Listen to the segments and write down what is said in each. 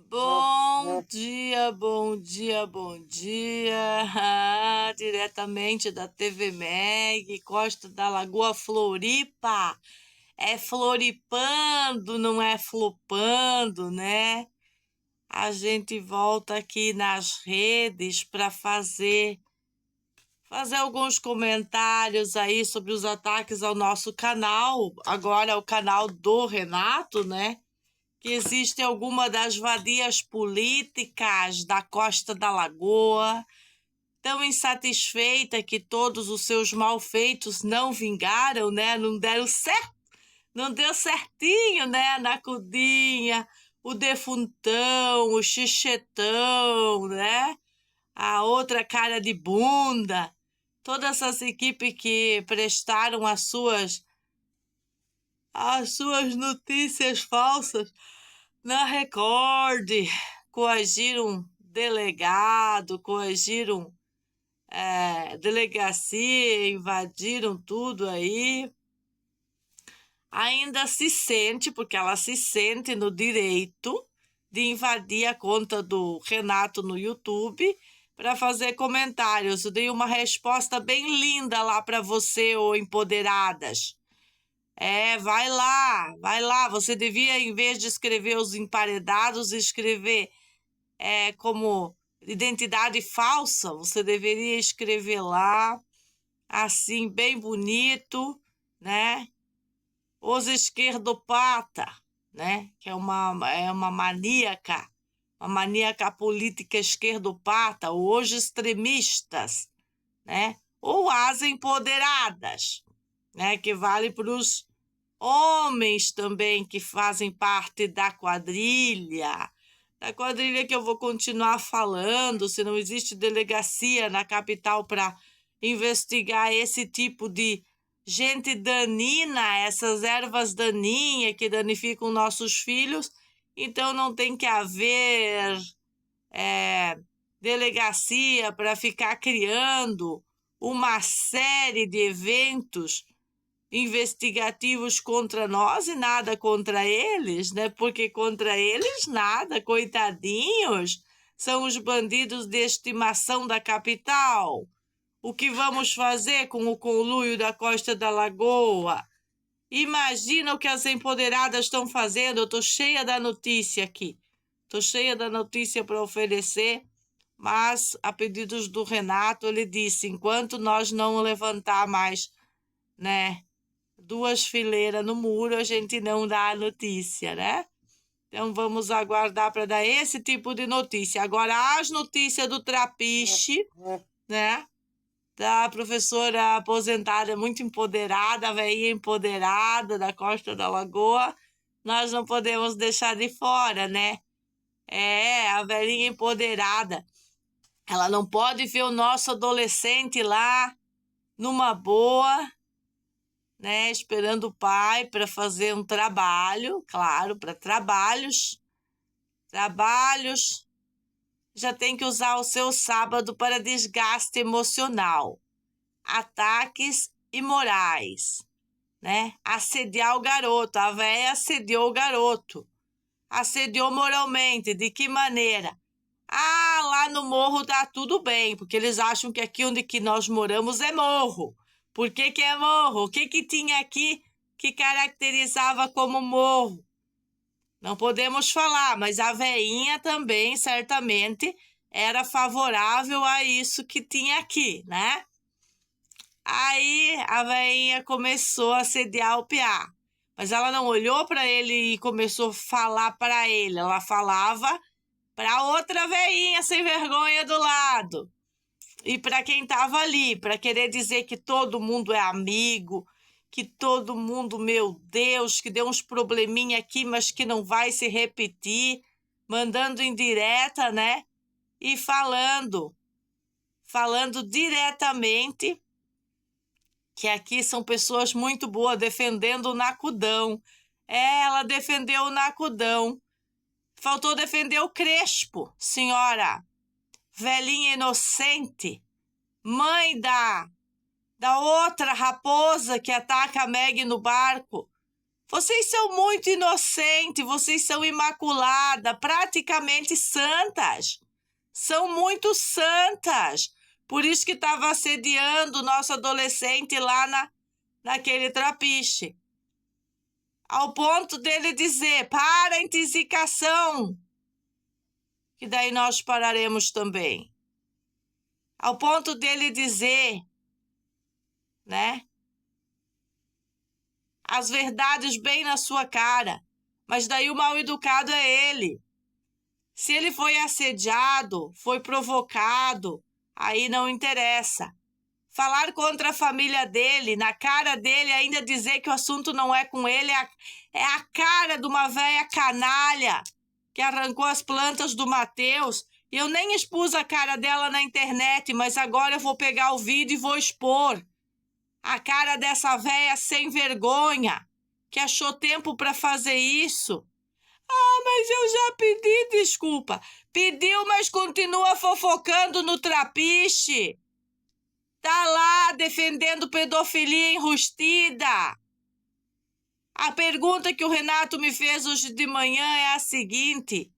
Bom dia, bom dia, bom dia. Diretamente da TV Meg, Costa da Lagoa Floripa. É floripando, não é flopando, né? A gente volta aqui nas redes para fazer alguns comentários aí sobre os ataques ao nosso canal. Agora é o canal do Renato, né? Que existe alguma das vadias políticas da Costa da Lagoa, tão insatisfeita que todos os seus malfeitos não vingaram, né? Não deram certo, não deu certinho, né? Na Cudinha, o defuntão, o xixetão, né? A outra cara de bunda, todas essas equipes que prestaram as suas notícias falsas na Record, coagiram delegado, coagiram delegacia, invadiram tudo aí. Ainda se sente, porque ela se sente no direito de invadir a conta do Renato no YouTube para fazer comentários. Eu dei uma resposta bem linda lá para você, ô empoderadas. Vai lá. Você devia, em vez de escrever os emparedados, escrever como identidade falsa. Você deveria escrever lá, assim, bem bonito, né? Os esquerdopata, né? Que é uma maníaca política esquerdopata, ou os extremistas, né? Ou as empoderadas, né? Que vale para os homens também que fazem parte da quadrilha que eu vou continuar falando. Se não existe delegacia na capital para investigar esse tipo de gente danina, essas ervas daninhas que danificam nossos filhos, então não tem que haver delegacia para ficar criando uma série de eventos investigativos contra nós e nada contra eles, né? Porque contra eles nada, coitadinhos, são os bandidos de estimação da capital. O que vamos fazer com o conluio da Costa da Lagoa? Imagina o que as empoderadas estão fazendo. Eu tô cheia da notícia aqui. Tô cheia da notícia para oferecer, mas a pedidos do Renato, ele disse, enquanto nós não levantar mais, né, duas fileiras no muro, a gente não dá a notícia, né? Então vamos aguardar para dar esse tipo de notícia. Agora, as notícias do Trapiche, né? Da professora aposentada, muito empoderada, a velhinha empoderada da Costa da Lagoa, nós não podemos deixar de fora, né? A velhinha empoderada. Ela não pode ver o nosso adolescente lá numa boa, né, esperando o pai para fazer um trabalho, claro, para trabalhos, já tem que usar o seu sábado para desgaste emocional, ataques imorais, né, assediar o garoto. A véia assediou o garoto, assediou moralmente. De que maneira? Lá no morro tá tudo bem, porque eles acham que aqui onde que nós moramos é morro. Por que que é morro? O que que tinha aqui que caracterizava como morro? Não podemos falar, mas a veinha também, certamente, era favorável a isso que tinha aqui, né? Aí a veinha começou a assediar o piá, mas ela não olhou para ele e começou a falar para ele, ela falava para outra veinha sem vergonha do lado. E para quem estava ali, para querer dizer que todo mundo é amigo, que todo mundo, meu Deus, que deu uns probleminha aqui, mas que não vai se repetir, mandando indireta, né? E falando diretamente que aqui são pessoas muito boas, defendendo o Nacudão. Ela defendeu o Nacudão. Faltou defender o Crespo, senhora. Velhinha inocente, mãe da outra raposa que ataca a Meg no barco. Vocês são muito inocentes, vocês são imaculadas, praticamente santas. São muito santas. Por isso que estava assediando o nosso adolescente lá naquele trapiche. Ao ponto dele dizer, para a intoxicação, que daí nós pararemos também. Ao ponto dele dizer, né? As verdades bem na sua cara. Mas daí o mal educado é ele. Se ele foi assediado, foi provocado, aí não interessa. Falar contra a família dele, na cara dele, ainda dizer que o assunto não é com ele, é a cara de uma velha canalha que arrancou as plantas do Mateus. E eu nem expus a cara dela na internet, mas agora eu vou pegar o vídeo e vou expor. A cara dessa velha sem vergonha, que achou tempo para fazer isso. Ah, mas eu já pedi desculpa. Pediu, mas continua fofocando no trapiche. Tá lá defendendo pedofilia enrustida. A pergunta que o Renato me fez hoje de manhã é a seguinte: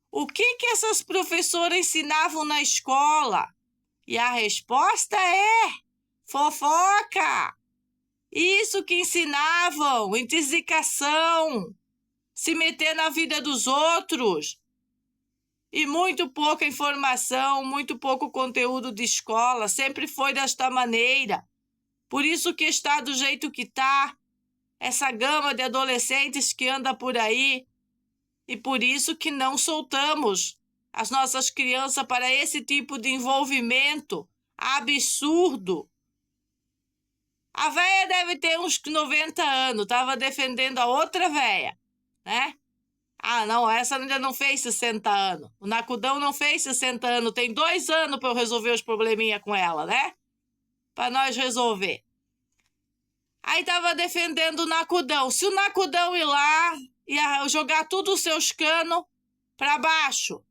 o que essas professoras ensinavam na escola? E a resposta é fofoca. Isso que ensinavam, intoxicação, se meter na vida dos outros. E muito pouca informação, muito pouco conteúdo de escola, sempre foi desta maneira. Por isso que está do jeito que está, essa gama de adolescentes que anda por aí. E por isso que não soltamos as nossas crianças para esse tipo de envolvimento absurdo. A véia deve ter uns 90 anos, estava defendendo a outra véia, né? Ah, não, essa ainda não fez 60 anos. O Nacudão não fez 60 anos. Tem 2 anos para eu resolver os probleminha com ela, né? Para nós resolver. Aí tava defendendo o Nacudão. Se o Nacudão ir lá e jogar tudo os seus canos para baixo,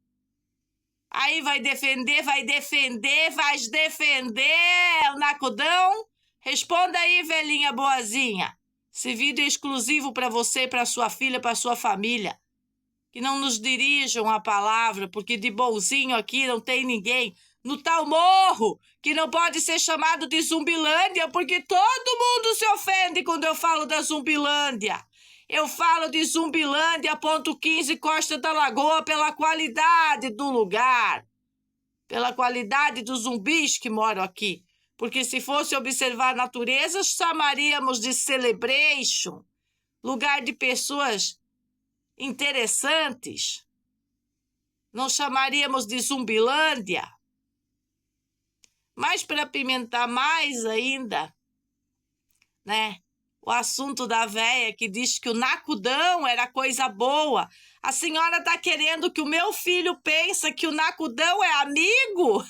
aí vai defender o Nacudão. Responda aí, velhinha boazinha. Esse vídeo é exclusivo para você, para sua filha, para sua família. Que não nos dirijam a palavra, porque de bonzinho aqui não tem ninguém. No tal morro, que não pode ser chamado de Zumbilândia, porque todo mundo se ofende quando eu falo da Zumbilândia. Eu falo de Zumbilândia, ponto 15, Costa da Lagoa, pela qualidade do lugar, pela qualidade dos zumbis que moram aqui. Porque se fosse observar a natureza, chamaríamos de Celebration, lugar de pessoas interessantes. Não chamaríamos de Zumbilândia. Mas para apimentar mais ainda, né? O assunto da véia que diz que o Nacudão era coisa boa. A senhora está querendo que o meu filho pense que o Nacudão é amigo?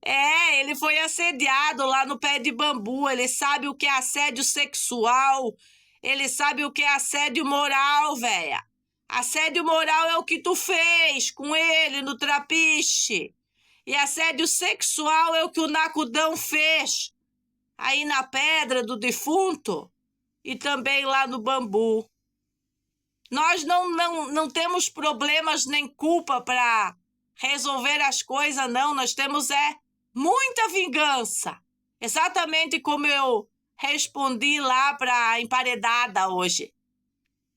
É, ele foi assediado lá no pé de bambu. Ele sabe o que é assédio sexual. Ele sabe o que é assédio moral, véia. Assédio moral é o que tu fez com ele no trapiche. E assédio sexual é o que o Nacudão fez aí na pedra do defunto e também lá no bambu. Nós não temos problemas nem culpa para resolver as coisas, não. Nós temos muita vingança. Exatamente como eu respondi lá para a emparedada hoje.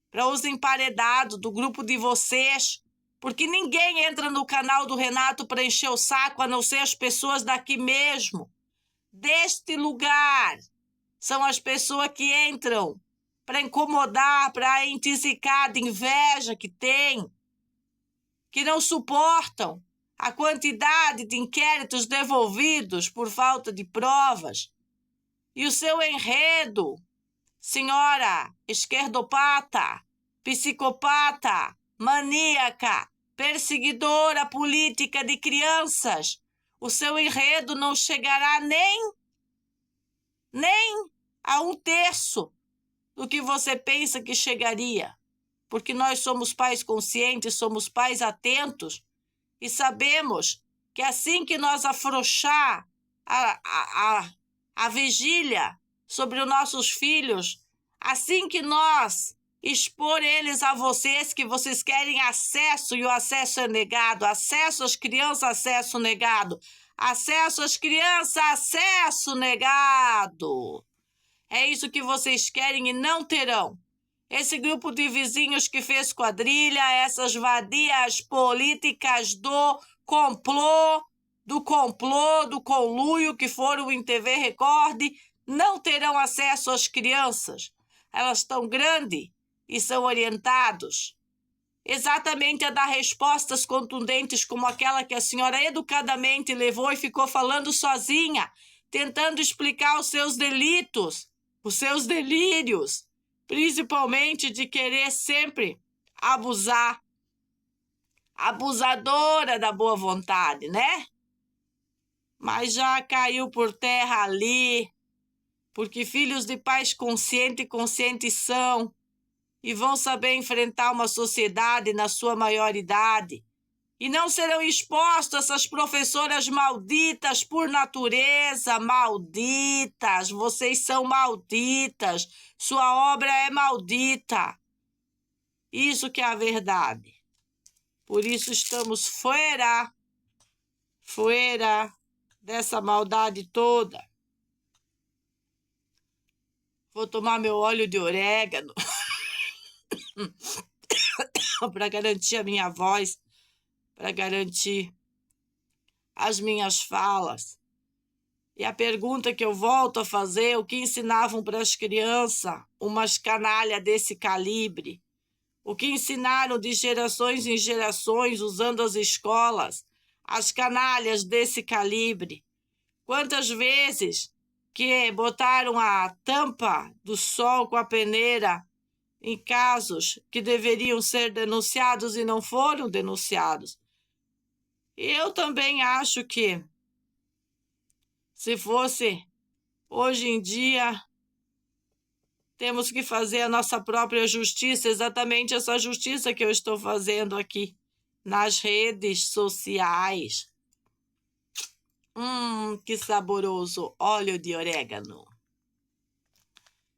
Para os emparedados do grupo de vocês. Porque ninguém entra no canal do Renato para encher o saco, a não ser as pessoas daqui mesmo. Deste lugar. São as pessoas que entram para incomodar, para intoxicar de inveja que tem. Que não suportam a quantidade de inquéritos devolvidos por falta de provas. E o seu enredo, senhora esquerdopata, psicopata, maníaca, perseguidora política de crianças, o seu enredo não chegará nem a 1/3 do que você pensa que chegaria. Porque nós somos pais conscientes, somos pais atentos e sabemos que assim que nós afrouxar a vigília sobre os nossos filhos, Assim que nós expor eles a vocês, que vocês querem acesso e o acesso é negado, acesso às crianças, acesso negado, acesso às crianças, acesso negado. É isso que vocês querem e não terão. Esse grupo de vizinhos que fez quadrilha, essas vadias políticas do complô, do conluio que foram em TV Record, não terão acesso às crianças. Elas estão grandes e são orientados exatamente a dar respostas contundentes como aquela que a senhora educadamente levou e ficou falando sozinha, tentando explicar os seus delitos, os seus delírios, principalmente de querer sempre abusar, abusadora da boa vontade, né? Mas já caiu por terra ali, porque filhos de pais conscientes são, e vão saber enfrentar uma sociedade na sua maioridade. E não serão expostos essas professoras malditas por natureza, malditas. Vocês são malditas. Sua obra é maldita. Isso que é a verdade. Por isso estamos fora dessa maldade toda. Vou tomar meu óleo de orégano para garantir a minha voz, para garantir as minhas falas. E a pergunta que eu volto a fazer, o que ensinavam para as crianças, umas canalhas desse calibre? O que ensinaram de gerações em gerações, usando as escolas, as canalhas desse calibre? Quantas vezes que botaram a tampa do sol com a peneira em casos que deveriam ser denunciados e não foram denunciados? Eu também acho que, se fosse hoje em dia, temos que fazer a nossa própria justiça, exatamente essa justiça que eu estou fazendo aqui nas redes sociais. Que saboroso óleo de orégano.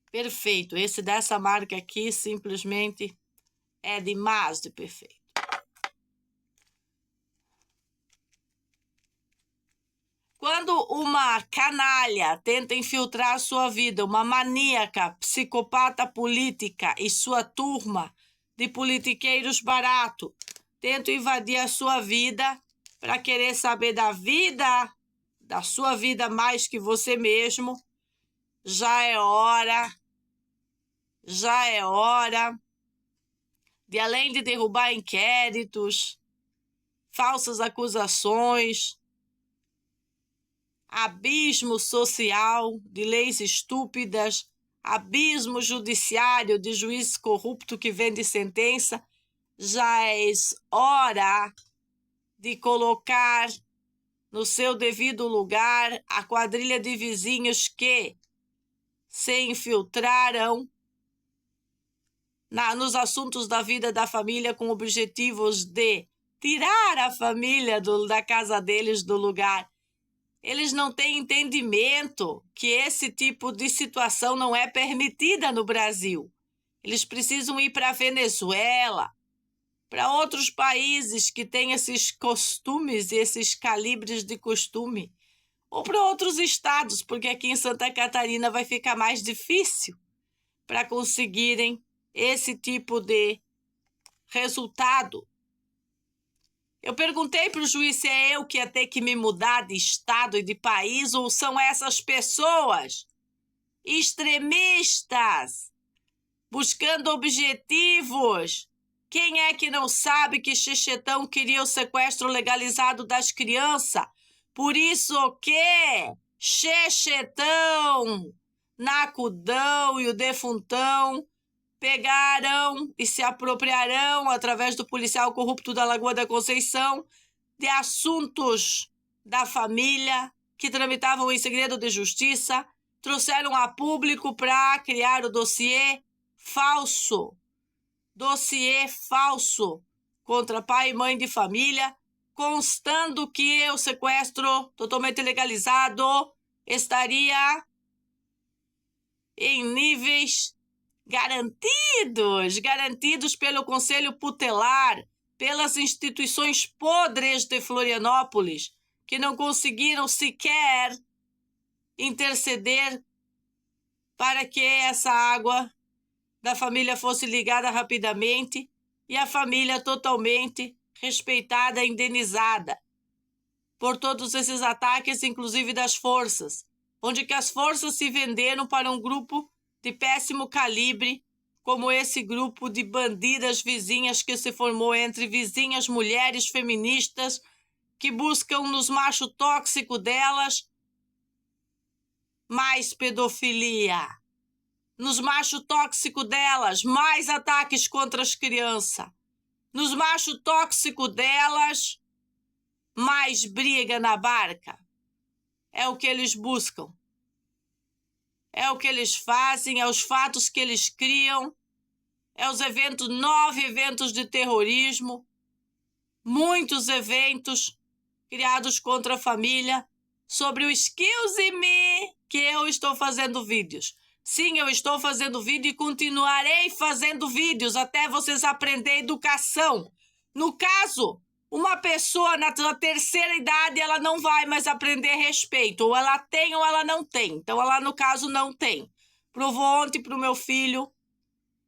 Perfeito. Esse dessa marca aqui simplesmente é demais de perfeito. Quando uma canalha tenta infiltrar a sua vida, uma maníaca, psicopata política e sua turma de politiqueiros baratos tentam invadir a sua vida para querer saber da vida, da sua vida mais que você mesmo, já é hora de, além de derrubar inquéritos, falsas acusações, abismo social de leis estúpidas, abismo judiciário de juiz corrupto que vende sentença, já é hora de colocar no seu devido lugar a quadrilha de vizinhos que se infiltraram nos assuntos da vida da família com objetivos de tirar a família da casa deles do lugar. Eles não têm entendimento que esse tipo de situação não é permitida no Brasil. Eles precisam ir para a Venezuela, para outros países que têm esses costumes e esses calibres de costume, ou para outros estados, porque aqui em Santa Catarina vai ficar mais difícil para conseguirem esse tipo de resultado. Eu perguntei para o juiz se é eu que ia ter que me mudar de estado e de país ou são essas pessoas extremistas, buscando objetivos. Quem é que não sabe que Xexetão queria o sequestro legalizado das crianças? Por isso o quê? Xexetão, Nacudão e o defuntão pegaram e se apropriarão, através do policial corrupto da Lagoa da Conceição, de assuntos da família que tramitavam em segredo de justiça, trouxeram a público para criar o dossiê falso contra pai e mãe de família, constando que o sequestro totalmente legalizado estaria em níveis garantidos pelo Conselho Tutelar, pelas instituições podres de Florianópolis, que não conseguiram sequer interceder para que essa água da família fosse ligada rapidamente e a família totalmente respeitada, indenizada por todos esses ataques, inclusive das forças, onde que as forças se venderam para um grupo de péssimo calibre, como esse grupo de bandidas vizinhas que se formou entre vizinhas mulheres feministas que buscam nos machos tóxicos delas mais pedofilia. Nos machos tóxicos delas, mais ataques contra as crianças. Nos machos tóxicos delas, mais briga na barca. É o que eles buscam. É o que eles fazem, é os fatos que eles criam, é os eventos, 9 eventos de terrorismo, muitos eventos criados contra a família, sobre o Excuse Me, que eu estou fazendo vídeos. Sim, eu estou fazendo vídeo e continuarei fazendo vídeos até vocês aprenderem educação. No caso, uma pessoa na terceira idade, ela não vai mais aprender respeito. Ou ela tem ou ela não tem. Então, ela, no caso, não tem. Provou ontem para o meu filho,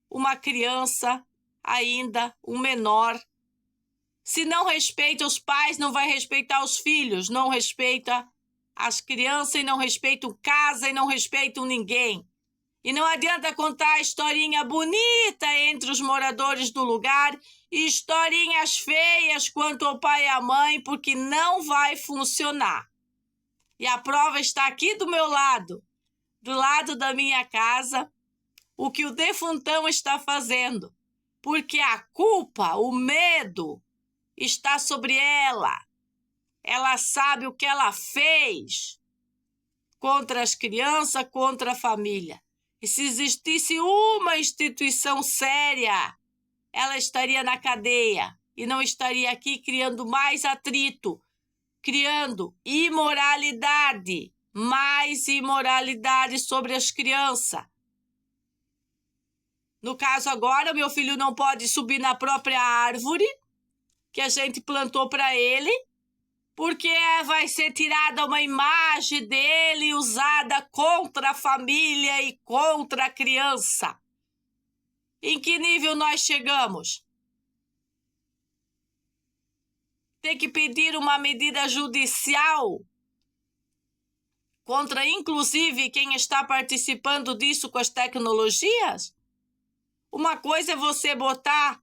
uma criança ainda, um menor. Se não respeita os pais, não vai respeitar os filhos. Não respeita as crianças e não respeitam casa e não respeitam ninguém. E não adianta contar historinha bonita entre os moradores do lugar e historinhas feias quanto ao pai e à mãe, porque não vai funcionar. E a prova está aqui do meu lado, do lado da minha casa, o que o defuntão está fazendo. Porque a culpa, o medo, está sobre ela. Ela sabe o que ela fez contra as crianças, contra a família. E se existisse uma instituição séria, ela estaria na cadeia e não estaria aqui criando mais atrito, criando imoralidade, mais imoralidade sobre as crianças. No caso agora, meu filho não pode subir na própria árvore que a gente plantou para ele, porque vai ser tirada uma imagem dele usada contra a família e contra a criança. Em que nível nós chegamos? Tem que pedir uma medida judicial contra, inclusive, quem está participando disso com as tecnologias? Uma coisa é você botar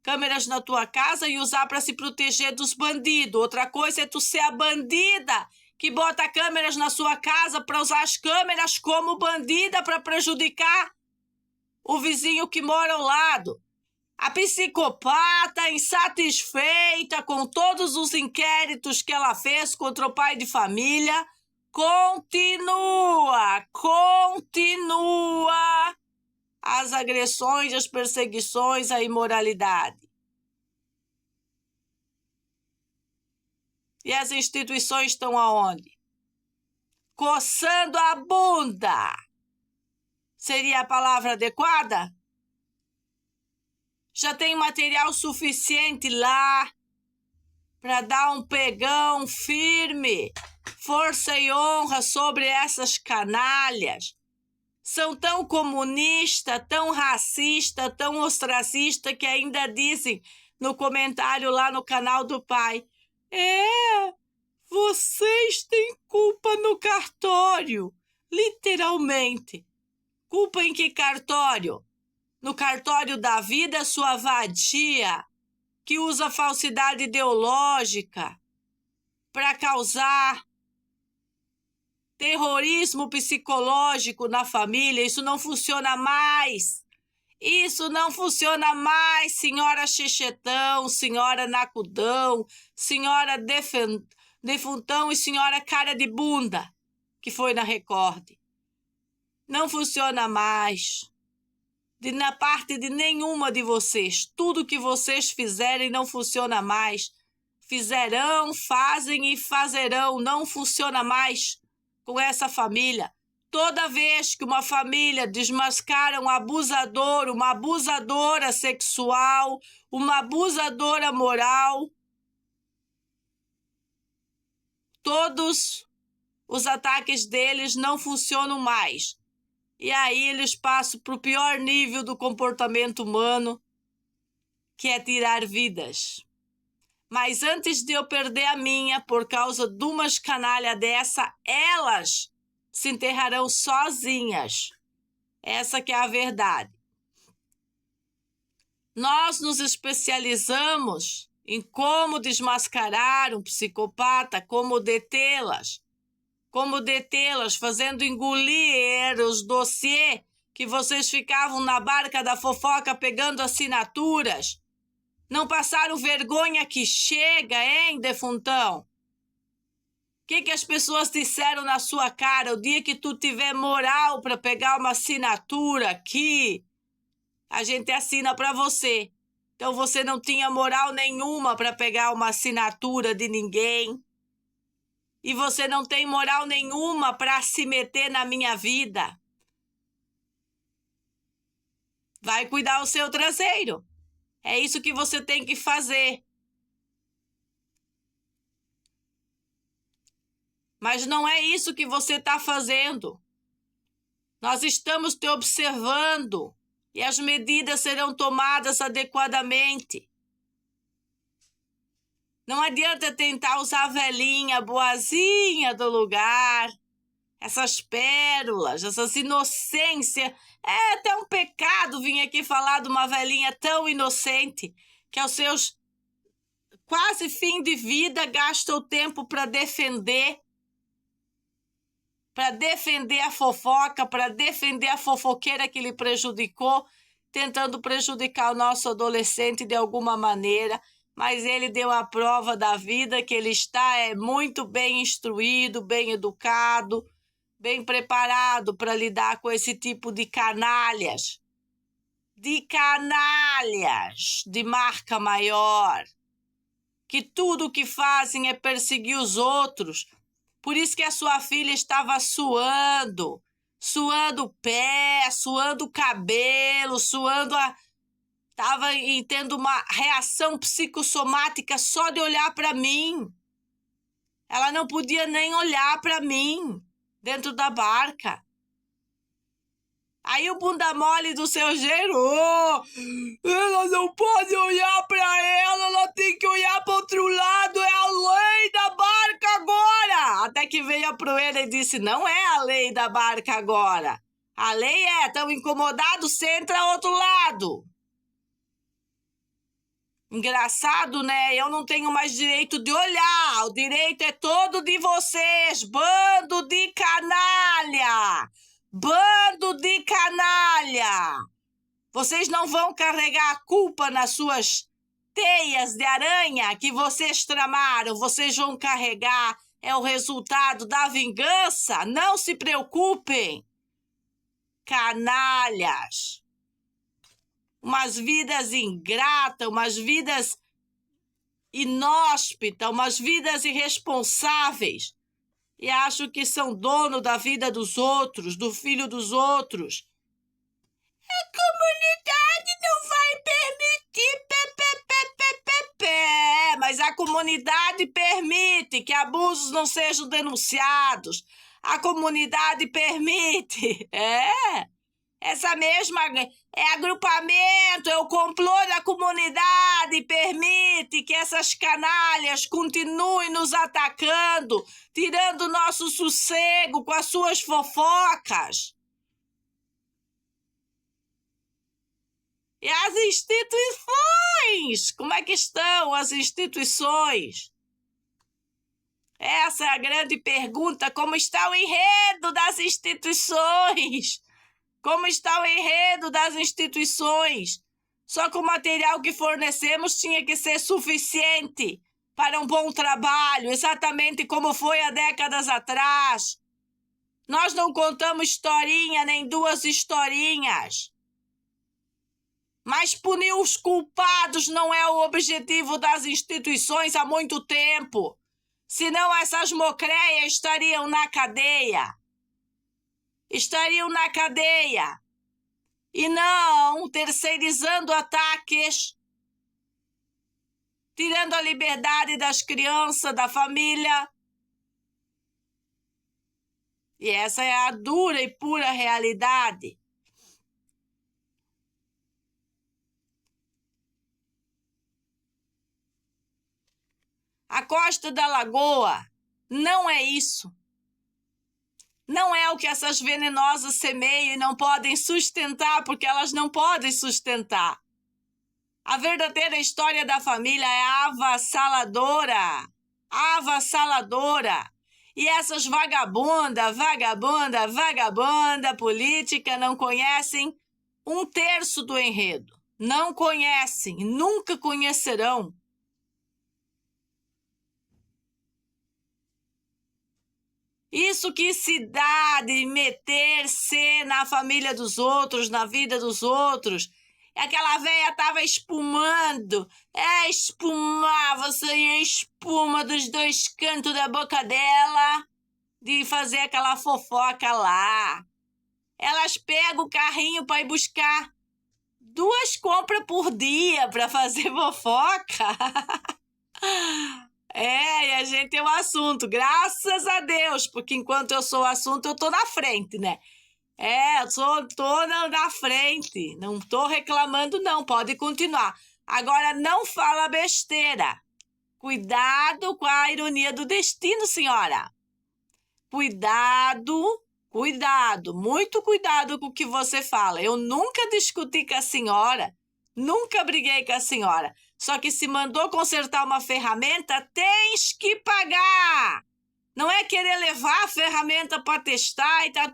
câmeras na tua casa e usar para se proteger dos bandidos. Outra coisa é tu ser a bandida que bota câmeras na sua casa para usar as câmeras como bandida para prejudicar o vizinho que mora ao lado. A psicopata insatisfeita com todos os inquéritos que ela fez contra o pai de família, continua as agressões, as perseguições, a imoralidade. E as instituições estão aonde? Coçando a bunda. Seria a palavra adequada? Já tem material suficiente lá para dar um pegão firme, força e honra sobre essas canalhas. São tão comunistas, tão racistas, tão ostracistas que ainda dizem no comentário lá no canal do pai: vocês têm culpa no cartório. Literalmente. Culpa em que cartório? No cartório da vida, sua vadia, que usa falsidade ideológica para causar terrorismo psicológico na família. Isso não funciona mais. Isso não funciona mais, senhora Chechetão, senhora Nacudão, senhora Defuntão e senhora Cara de Bunda, que foi na Record. Não funciona mais. Na parte de nenhuma de vocês. Tudo que vocês fizerem não funciona mais. Fizerão, fazem e fazerão. Não funciona mais com essa família. Toda vez que uma família desmascara um abusador, uma abusadora sexual, uma abusadora moral, todos os ataques deles não funcionam mais. E aí eles passam para o pior nível do comportamento humano, que é tirar vidas. Mas antes de eu perder a minha por causa de umas canalha dessa, elas se enterrarão sozinhas. Essa que é a verdade. Nós nos especializamos em como desmascarar um psicopata, como detê-las, fazendo engolir os dossiês que vocês ficavam na barca da fofoca pegando assinaturas. Não passaram vergonha que chega, hein, defuntão? O que as pessoas disseram na sua cara o dia que tu tiver moral para pegar uma assinatura aqui? A gente assina para você. Então você não tinha moral nenhuma para pegar uma assinatura de ninguém. E você não tem moral nenhuma para se meter na minha vida. Vai cuidar o seu traseiro. É isso que você tem que fazer. Mas não é isso que você está fazendo. Nós estamos te observando e as medidas serão tomadas adequadamente. Não adianta tentar usar a velhinha boazinha do lugar, essas pérolas, essas inocências. É até um pecado vir aqui falar de uma velhinha tão inocente que aos seus quase fim de vida gasta o tempo para defender a fofoca, para defender a fofoqueira que lhe prejudicou, tentando prejudicar o nosso adolescente de alguma maneira, mas ele deu a prova da vida que ele está muito bem instruído, bem educado, bem preparado para lidar com esse tipo de canalhas, de marca maior, que tudo o que fazem é perseguir os outros. Por isso que a sua filha estava suando o pé, suando o cabelo, estava tendo uma reação psicossomática só de olhar para mim. Ela não podia nem olhar para mim dentro da barca. Aí o bunda mole do seu genro, ela não pode olhar para ela tem que olhar para outro lado, é a lei da barca agora. Até que veio a proeira e disse, não é a lei da barca agora. A lei tão incomodado, você entra ao outro lado. Engraçado, né? Eu não tenho mais direito de olhar, o direito é todo de vocês, bando de canalha. Bando de canalha! Vocês não vão carregar a culpa nas suas teias de aranha que vocês tramaram. Vocês vão carregar, é o resultado da vingança. Não se preocupem. Canalhas. Umas vidas ingratas, umas vidas inóspitas, umas vidas irresponsáveis. E acham que são dono da vida dos outros, do filho dos outros. A comunidade não vai permitir, mas a comunidade permite que abusos não sejam denunciados. A comunidade permite. Essa mesma agrupamento, é o complô da comunidade, permite que essas canalhas continuem nos atacando, tirando nosso sossego com as suas fofocas. E as instituições? Como é que estão as instituições? Essa é a grande pergunta, como está o enredo das instituições? Como está o enredo das instituições? Só que o material que fornecemos tinha que ser suficiente para um bom trabalho, exatamente como foi há décadas atrás. Nós não contamos historinha, nem duas historinhas. Mas punir os culpados não é o objetivo das instituições há muito tempo. Senão essas mocréias estariam na cadeia. estariam na cadeia e não terceirizando ataques, tirando a liberdade das crianças, da família. E essa é a dura e pura realidade. A Costa da Lagoa não é isso. Não é o que essas venenosas semeiam e não podem sustentar, porque elas não podem sustentar. A verdadeira história da família é avassaladora. Avassaladora. E essas vagabunda política não conhecem 1/3 do enredo. Não conhecem, nunca conhecerão. Isso que se dá de meter-se na família dos outros, na vida dos outros. Aquela véia tava espumando. Espumava, saía espuma dos 2 cantos da boca dela de fazer aquela fofoca lá. Elas pegam o carrinho para ir buscar 2 compras por dia para fazer fofoca. E a gente é o assunto, graças a Deus, porque enquanto eu sou o assunto, eu tô na frente, né? Eu tô na frente, não tô reclamando não, pode continuar. Agora, não fala besteira. Cuidado com a ironia do destino, senhora. Cuidado, muito cuidado com o que você fala. Eu nunca discuti com a senhora, nunca briguei com a senhora. Só que se mandou consertar uma ferramenta, tens que pagar. Não é querer levar a ferramenta para testar e tá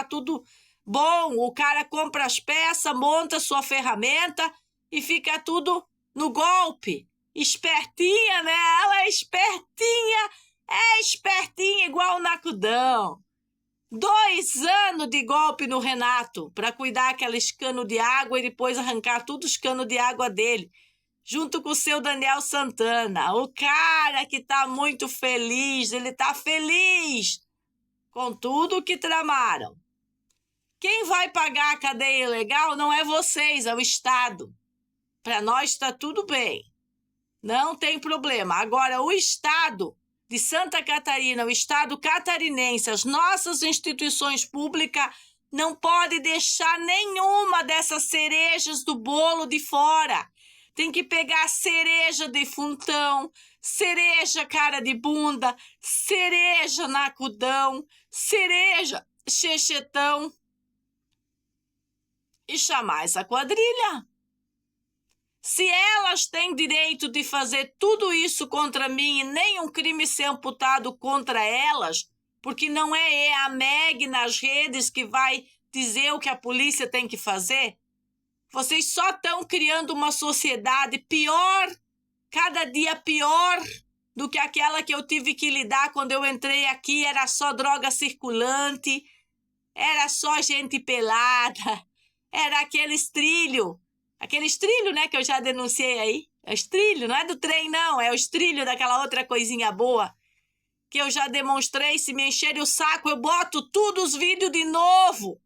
tudo bom. O cara compra as peças, monta sua ferramenta e fica tudo no golpe. Espertinha, né? Ela é espertinha igual o Nacudão. 2 anos de golpe no Renato para cuidar aqueles canos de água e depois arrancar todos os canos de água dele, junto com o seu Daniel Santana. O cara que tá muito feliz, ele tá feliz com tudo que tramaram. Quem vai pagar a cadeia ilegal não é vocês, é o Estado. Para nós está tudo bem. Não tem problema. Agora, o Estado de Santa Catarina, o Estado catarinense, as nossas instituições públicas não pode deixar nenhuma dessas cerejas do bolo de fora. Tem que pegar cereja defuntão, cereja cara de bunda, cereja nacudão, cereja xexetão e chamar essa quadrilha. Se elas têm direito de fazer tudo isso contra mim e nenhum crime ser amputado contra elas, porque não é a Meg nas redes que vai dizer o que a polícia tem que fazer, vocês só estão criando uma sociedade pior, cada dia pior do que aquela que eu tive que lidar quando eu entrei aqui. Era só droga circulante, era só gente pelada, era aqueles trilhos, né, que eu já denunciei aí. É os trilhos, não é do trem não, é os trilhos daquela outra coisinha boa que eu já demonstrei. Se me encherem o saco, eu boto tudo os vídeos de novo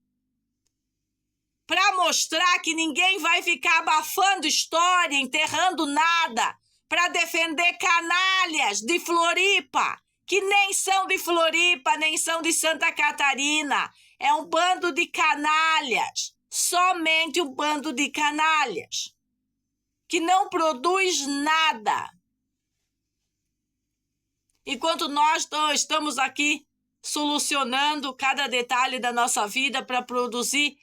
para mostrar que ninguém vai ficar abafando história, enterrando nada, para defender canalhas de Floripa, que nem são de Floripa, nem são de Santa Catarina. É um bando de canalhas, somente um bando de canalhas, que não produz nada. Enquanto nós estamos aqui solucionando cada detalhe da nossa vida para produzir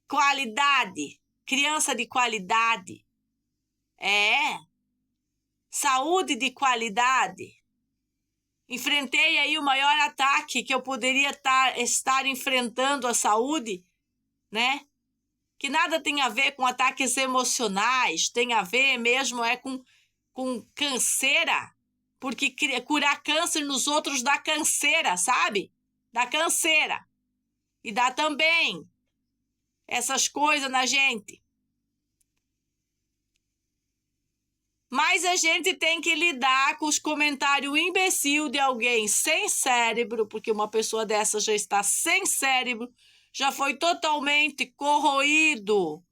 qualidade, criança de qualidade, saúde de qualidade. Enfrentei aí o maior ataque que eu poderia estar enfrentando à saúde, né? Que nada tem a ver com ataques emocionais, tem a ver mesmo com canseira, porque curar câncer nos outros dá canseira, sabe? Dá canseira. E dá também essas coisas na gente. Mas a gente tem que lidar com os comentários imbecil de alguém sem cérebro, porque uma pessoa dessa já está sem cérebro, já foi totalmente corroído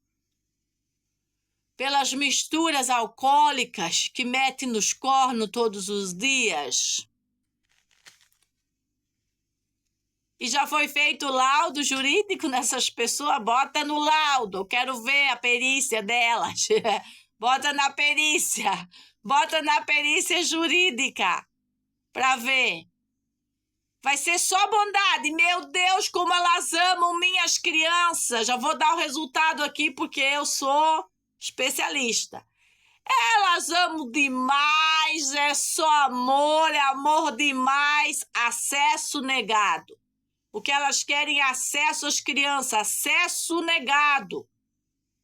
pelas misturas alcoólicas que mete nos cornos todos os dias. E já foi feito laudo jurídico nessas pessoas, bota no laudo, eu quero ver a perícia delas. Bota na perícia jurídica para ver. Vai ser só bondade. Meu Deus, como elas amam minhas crianças. Já vou dar o resultado aqui porque eu sou especialista. Elas amam demais, é só amor, é amor demais, acesso negado. O que elas querem é acesso às crianças, acesso negado.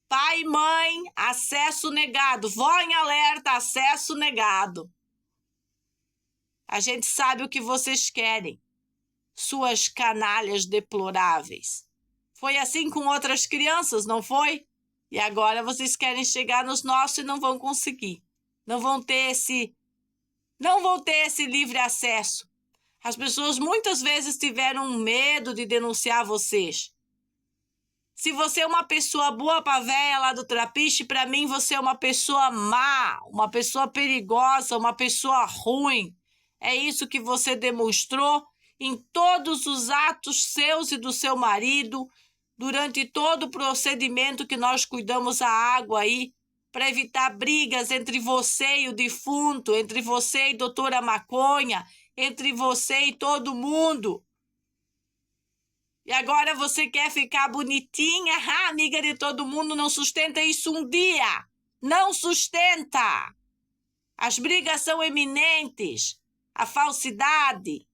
Pai e mãe, acesso negado. Vó em alerta, acesso negado. A gente sabe o que vocês querem, suas canalhas deploráveis. Foi assim com outras crianças, não foi? E agora vocês querem chegar nos nossos e não vão conseguir. Não vão ter esse livre acesso. As pessoas muitas vezes tiveram medo de denunciar vocês. Se você é uma pessoa boa pra véia lá do Trapiche, para mim você é uma pessoa má, uma pessoa perigosa, uma pessoa ruim. É isso que você demonstrou em todos os atos seus e do seu marido, durante todo o procedimento que nós cuidamos a água aí, para evitar brigas entre você e o defunto, entre você e doutora Maconha, entre você e todo mundo. E agora você quer ficar bonitinha, amiga de todo mundo, não sustenta isso um dia. Não sustenta. As brigas são eminentes, a falsidade.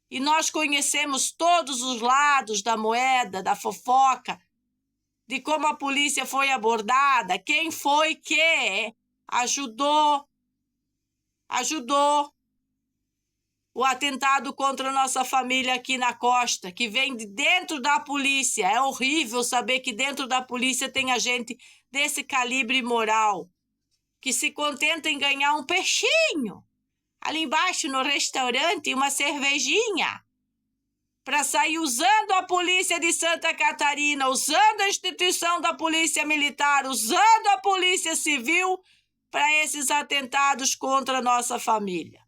E nós conhecemos todos os lados da moeda, da fofoca, de como a polícia foi abordada, quem foi que ajudou o atentado contra a nossa família aqui na costa, que vem de dentro da polícia. É horrível saber que dentro da polícia tem agente desse calibre moral, que se contenta em ganhar um peixinho, ali embaixo no restaurante, uma cervejinha, para sair usando a polícia de Santa Catarina, usando a instituição da polícia militar, usando a polícia civil para esses atentados contra a nossa família.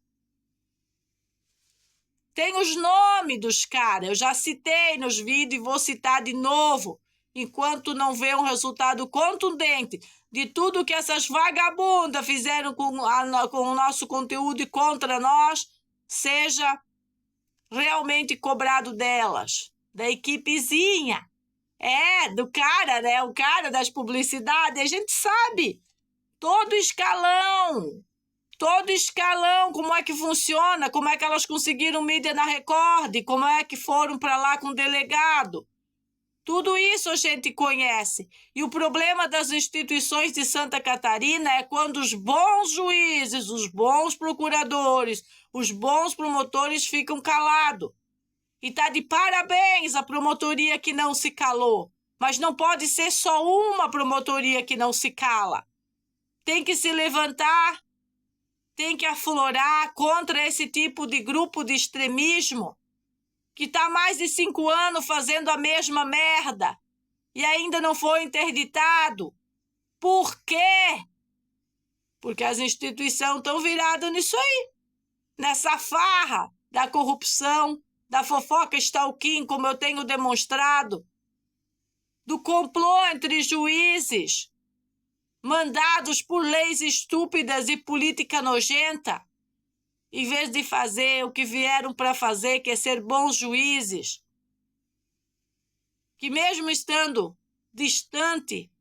Tem os nomes dos caras, eu já citei nos vídeos e vou citar de novo, enquanto não vê um resultado contundente de tudo que essas vagabundas fizeram com o nosso conteúdo e contra nós, seja realmente cobrado delas, da equipezinha, do cara, né? O cara das publicidades, a gente sabe, todo escalão, como é que funciona, como é que elas conseguiram mídia na Record, como é que foram para lá com o delegado. Tudo isso a gente conhece. E o problema das instituições de Santa Catarina é quando os bons juízes, os bons procuradores, os bons promotores ficam calados. E tá de parabéns a promotoria que não se calou. Mas não pode ser só uma promotoria que não se cala. Tem que se levantar, tem que aflorar contra esse tipo de grupo de extremismo que está há mais de 5 anos fazendo a mesma merda e ainda não foi interditado. Por quê? Porque as instituições estão viradas nisso aí, nessa farra da corrupção, da fofoca stalking, como eu tenho demonstrado, do complô entre juízes, mandados por leis estúpidas e política nojenta, em vez de fazer o que vieram para fazer, que é ser bons juízes, que mesmo estando distante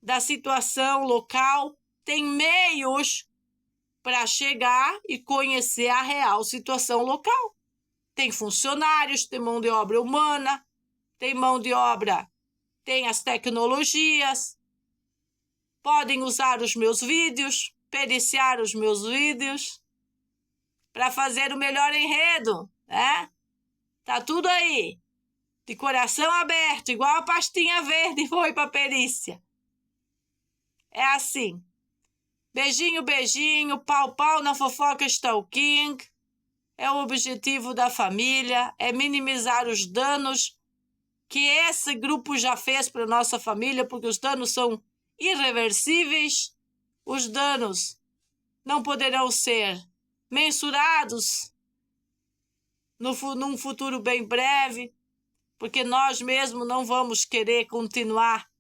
da situação local, tem meios para chegar e conhecer a real situação local. Tem funcionários, tem mão de obra humana, tem mão de obra, tem as tecnologias, podem usar os meus vídeos, periciar os meus vídeos, para fazer o melhor enredo, né? Tá tudo aí, de coração aberto, igual a pastinha verde foi para perícia. É assim. Beijinho, beijinho, pau, pau na fofoca stalking. É o objetivo da família, é minimizar os danos que esse grupo já fez para nossa família, porque os danos são irreversíveis. Os danos não poderão ser mensurados num futuro bem breve, porque nós mesmos não vamos querer continuar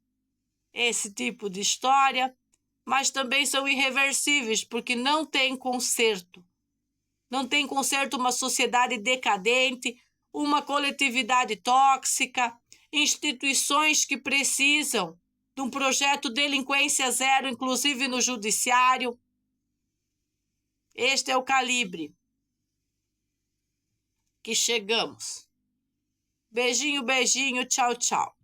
esse tipo de história, mas também são irreversíveis, porque não tem conserto. Não tem conserto uma sociedade decadente, uma coletividade tóxica, instituições que precisam de um projeto delinquência zero, inclusive no judiciário. Este é o calibre que chegamos. Beijinho, beijinho, tchau, tchau.